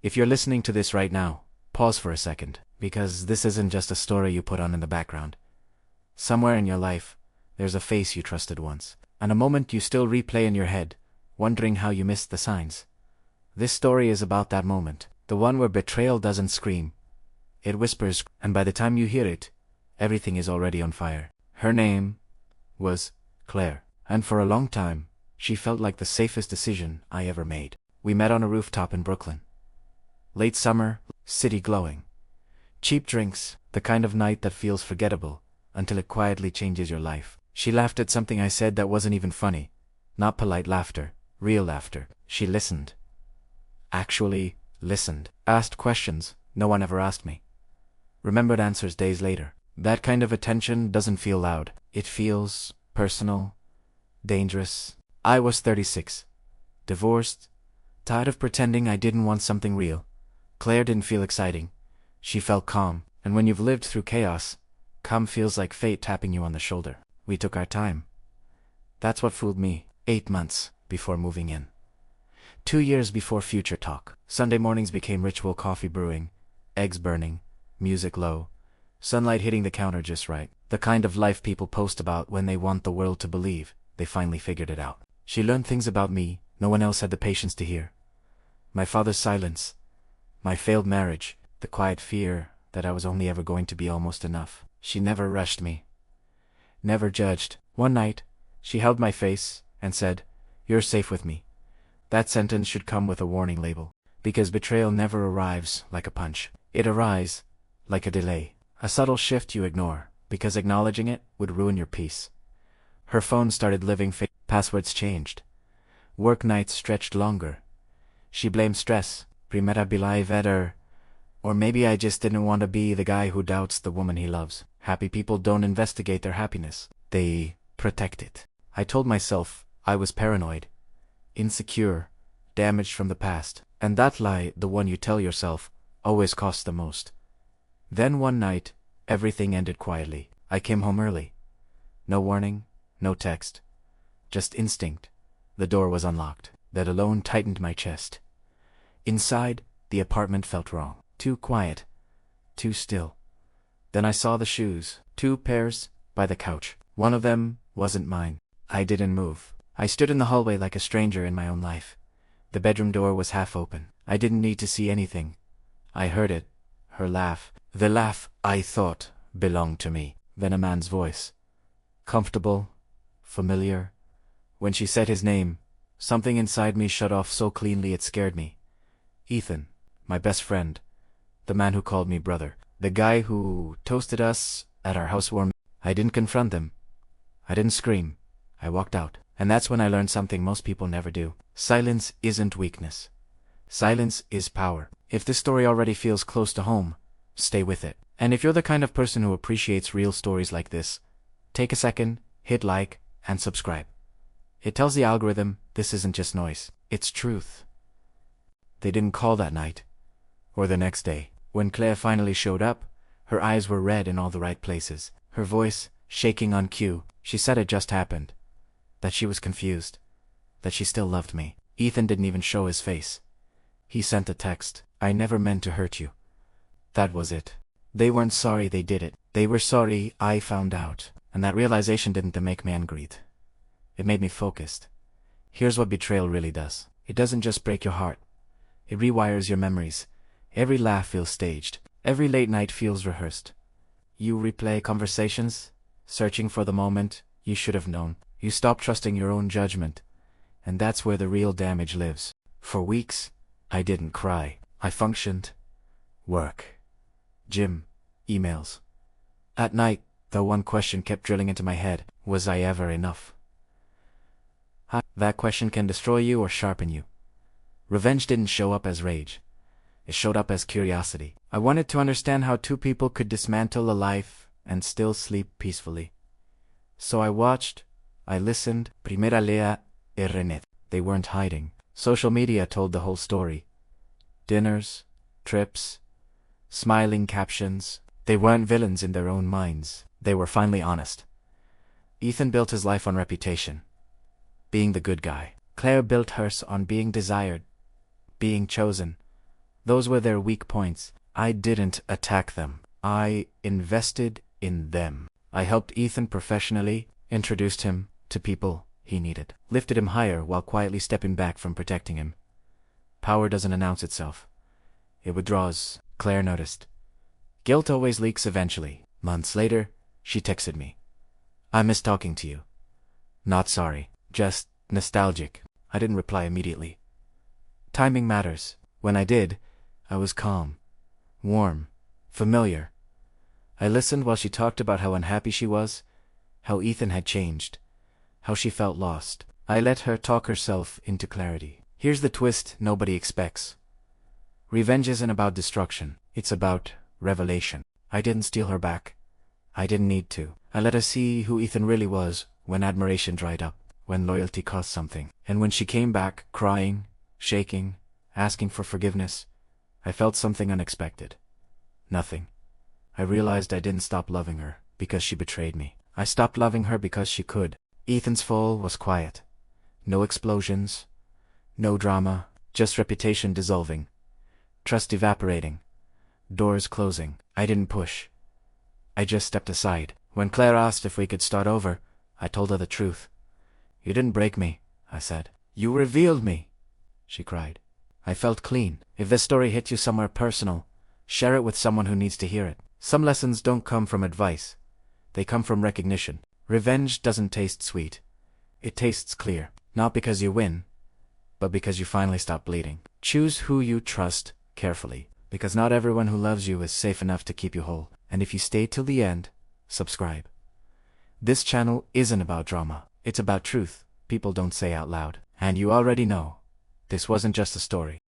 If you're listening to this right now, pause for a second, because this isn't just a story you put on in the background. Somewhere in your life, there's a face you trusted once, and a moment you still replay in your head, wondering how you missed the signs. This story is about that moment, the one where betrayal doesn't scream. It whispers, and by the time you hear it, everything is already on fire. Her name was Claire, and for a long time, she felt like the safest decision I ever made. We met on a rooftop in Brooklyn. Late summer, city glowing. Cheap drinks, the kind of night that feels forgettable, until it quietly changes your life. She laughed at something I said that wasn't even funny. Not polite laughter, real laughter. She listened. Actually, listened. Asked questions no one ever asked me. Remembered answers days later. That kind of attention doesn't feel loud. It feels personal, dangerous. I was 36. Divorced. Tired of pretending I didn't want something real. Claire didn't feel exciting. She felt calm, and when you've lived through chaos, calm feels like fate tapping you on the shoulder. We took our time. That's what fooled me. 8 months before moving in. 2 years before future talk. Sunday mornings became ritual: coffee brewing, eggs burning, music low, sunlight hitting the counter just right. The kind of life people post about when they want the world to believe they finally figured it out. She learned things about me no one else had the patience to hear. My father's silence, my failed marriage, the quiet fear that I was only ever going to be almost enough. She never rushed me. Never judged. One night, she held my face and said, "You're safe with me." That sentence should come with a warning label, because betrayal never arrives like a punch. It arrives like a delay, a subtle shift you ignore, because acknowledging it would ruin your peace. Her phone started living fake. Passwords changed. Work nights stretched longer. She blamed stress, better, or maybe I just didn't want to be the guy who doubts the woman he loves. Happy people don't investigate their happiness. They protect it. I told myself I was paranoid, insecure, damaged from the past. And that lie, the one you tell yourself, always costs the most. Then one night, everything ended quietly. I came home early. No warning, no text. Just instinct. The door was unlocked. That alone tightened my chest. Inside, the apartment felt wrong. Too quiet. Too still. Then I saw the shoes. 2 pairs, by the couch. One of them wasn't mine. I didn't move. I stood in the hallway like a stranger in my own life. The bedroom door was half open. I didn't need to see anything. I heard it. Her laugh. The laugh I thought belonged to me. Then a man's voice. Comfortable. Familiar. When she said his name, something inside me shut off so cleanly it scared me. Ethan, my best friend. The man who called me brother. The guy who toasted us at our housewarming. I didn't confront him. I didn't scream. I walked out. And that's when I learned something most people never do. Silence isn't weakness. Silence is power. If this story already feels close to home, stay with it. And if you're the kind of person who appreciates real stories like this, take a second, hit like, and subscribe. It tells the algorithm this isn't just noise, it's truth. They didn't call that night, or the next day. When Claire finally showed up, her eyes were red in all the right places. Her voice shaking on cue. She said it just happened. That she was confused. That she still loved me. Ethan didn't even show his face. He sent a text. "I never meant to hurt you." That was it. They weren't sorry they did it. They were sorry I found out. And that realization didn't make me angry. It made me focused. Here's what betrayal really does. It doesn't just break your heart. It rewires your memories. Every laugh feels staged. Every late night feels rehearsed. You replay conversations, searching for the moment you should have known. You stop trusting your own judgment. And that's where the real damage lives. For weeks, I didn't cry. I functioned. Work. Gym. Emails. At night, the one question kept drilling into my head. Was I ever enough? That question can destroy you or sharpen you. Revenge didn't show up as rage. It showed up as curiosity. I wanted to understand how 2 people could dismantle a life and still sleep peacefully. So I watched, I listened. Primera lea Renet. They weren't hiding. Social media told the whole story. Dinners, trips, smiling captions. They weren't villains in their own minds. They were finally honest. Ethan built his life on reputation. Being the good guy. Claire built hers on being desired. Being chosen. Those were their weak points. I didn't attack them. I invested in them. I helped Ethan professionally, introduced him to people he needed, lifted him higher while quietly stepping back from protecting him. Power doesn't announce itself. It withdraws, Claire noticed. Guilt always leaks eventually. Months later, she texted me. I miss talking to you. Not sorry, just nostalgic. I didn't reply immediately. Timing matters. When I did, I was calm, warm, familiar. I listened while she talked about how unhappy she was, how Ethan had changed, how she felt lost. I let her talk herself into clarity. Here's the twist nobody expects. Revenge isn't about destruction. It's about revelation. I didn't steal her back. I didn't need to. I let her see who Ethan really was when admiration dried up, when loyalty cost something. And when she came back, crying, shaking, asking for forgiveness, I felt something unexpected. Nothing. I realized I didn't stop loving her because she betrayed me. I stopped loving her because she could. Ethan's fall was quiet. No explosions. No drama. Just reputation dissolving. Trust evaporating. Doors closing. I didn't push. I just stepped aside. When Claire asked if we could start over, I told her the truth. You didn't break me, I said. You revealed me, she cried. I felt clean. If this story hit you somewhere personal, share it with someone who needs to hear it. Some lessons don't come from advice. They come from recognition. Revenge doesn't taste sweet. It tastes clear. Not because you win, but because you finally stop bleeding. Choose who you trust carefully, because not everyone who loves you is safe enough to keep you whole. And if you stay till the end, subscribe. This channel isn't about drama. It's about truth people don't say out loud. And you already know, this wasn't just a story.